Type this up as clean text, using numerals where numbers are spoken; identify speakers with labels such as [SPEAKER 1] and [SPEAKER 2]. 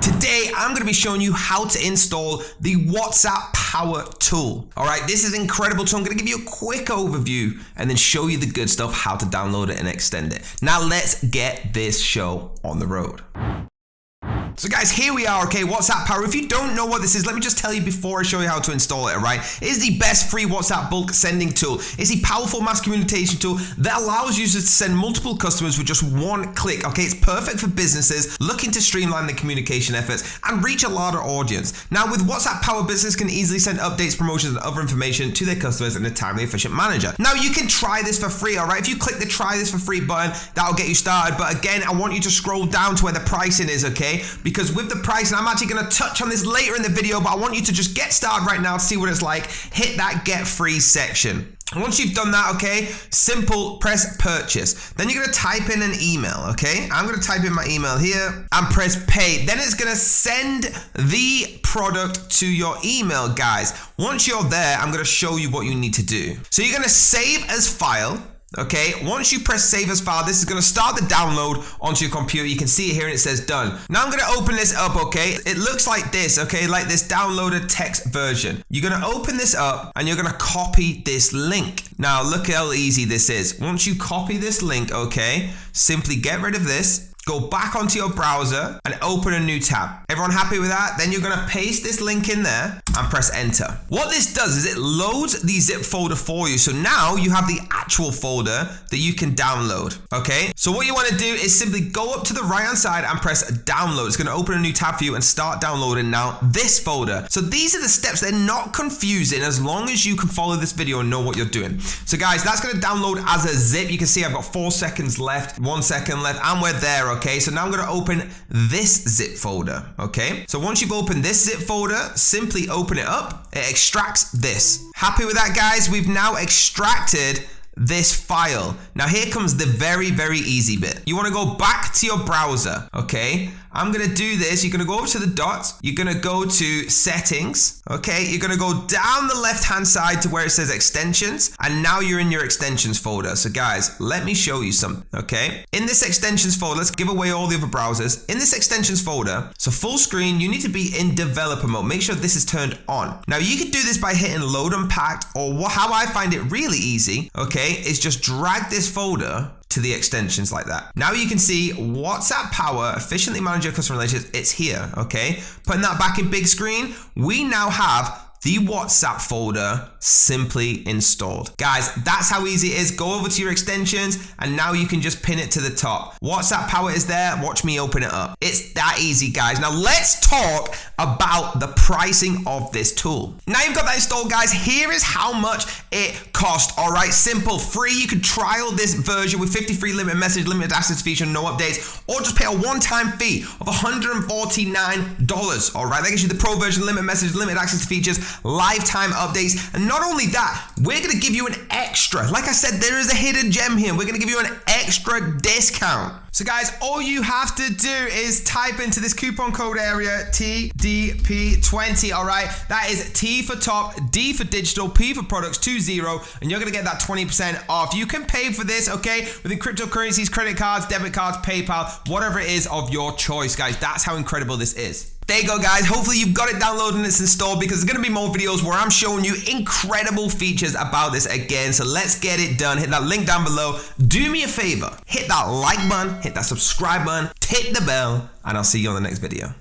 [SPEAKER 1] Today, I'm going to be showing you how to install the Wapower tool. All right, this is an incredible tool. I'm going to give you a quick overview and then show you the good stuff, how to download it and extend it. Now, let's get this show on the road. So guys, here we are, okay, Wapower. If you don't know what this is, let me just tell you before I show you how to install it, right? It is the best free WhatsApp bulk sending tool. It's a powerful mass communication tool that allows users to send multiple customers with just one click, okay? It's perfect for businesses looking to streamline their communication efforts and reach a larger audience. Now, with Wapower, business can easily send updates, promotions, and other information to their customers in a timely, efficient manner. Now, you can try this for free, all right? If you click the try this for free button, that'll get you started. But again, I want you to scroll down to where the pricing is, okay? Because with the price, and I'm actually going to touch on this later in the video, but I want you to just get started right now to see what it's like. Hit that get free section. Once you've done that, okay, simple, press purchase. Then you're going to type in an email, okay? I'm going to type in my email here and press pay. Then it's going to send the product to your email, guys. Once you're there, I'm going to show you what you need to do. So you're going to save as file. Okay, once you press save as file, this is going to start the download onto your computer. You can see it here and it says done. Now I'm going to open this up, okay? It looks like this, okay? Like this downloaded text version. You're going to open this up and you're going to copy this link. Now look how easy this is. Once you copy this link, okay, simply get rid of this. Go back onto your browser and open a new tab. Everyone happy with that? Then you're gonna paste this link in there and press enter. What this does is it loads the zip folder for you. So now you have the actual folder that you can download, okay? So what you wanna do is simply go up to the right-hand side and press download. It's gonna open a new tab for you and start downloading now this folder. So these are the steps. They're not confusing as long as you can follow this video and know what you're doing. So guys, that's gonna download as a zip. You can see I've got 4 seconds left, 1 second left, and we're there, okay? So now I'm going to open this zip folder, okay? So once you've opened this zip folder, simply open it up. It extracts this. Happy with that, guys? We've now extracted this file. Now here comes the very, very easy bit. You want to go back to your browser, okay? I'm going to do this. You're going to go over to the dots. You're going to go to settings, okay? You're going to go down the left-hand side to where it says extensions, and now you're in your extensions folder. So guys, let me show you something, okay? In this extensions folder, let's give away all the other browsers. In this extensions folder, so full screen, you need to be in developer mode. Make sure this is turned on. Now you can do this by hitting load unpacked, or how I find it really easy, okay, is just drag this folder to the extensions like that. Now you can see Wapower efficiently manage your customer relationships. It's here, okay? Putting that back in big screen, we now have the WhatsApp folder simply installed. Guys, that's how easy it is. Go over to your extensions and now you can just pin it to the top. Wapower is there. Watch me open it up. It's that easy, guys. Now let's talk about the pricing of this tool. Now you've got that installed, guys. Here is how much it cost. All right, simple, free. You could trial this version with 50 free limited message, limited access feature, no updates, or just pay a one-time fee of $149. All right, that gives you the pro version, limited message, limited access to features, lifetime updates, and not only that, we're gonna give you an extra. Like I said, there is a hidden gem here. We're gonna give you an extra discount. So guys, all you have to do is type into this coupon code area TDP20, all right? That is T for top, D for digital, P for products, 20, and you're gonna get that 20% off. You can pay for this, okay, within cryptocurrencies, credit cards, debit cards, PayPal, whatever it is of your choice, guys. That's how incredible this is. There you go, guys. Hopefully you've got it downloaded and it's installed, because there's going to be more videos where I'm showing you incredible features about this again. So let's get it done. Hit that link down below. Do me a favor. Hit that like button, hit that subscribe button, hit the bell, and I'll see you on the next video.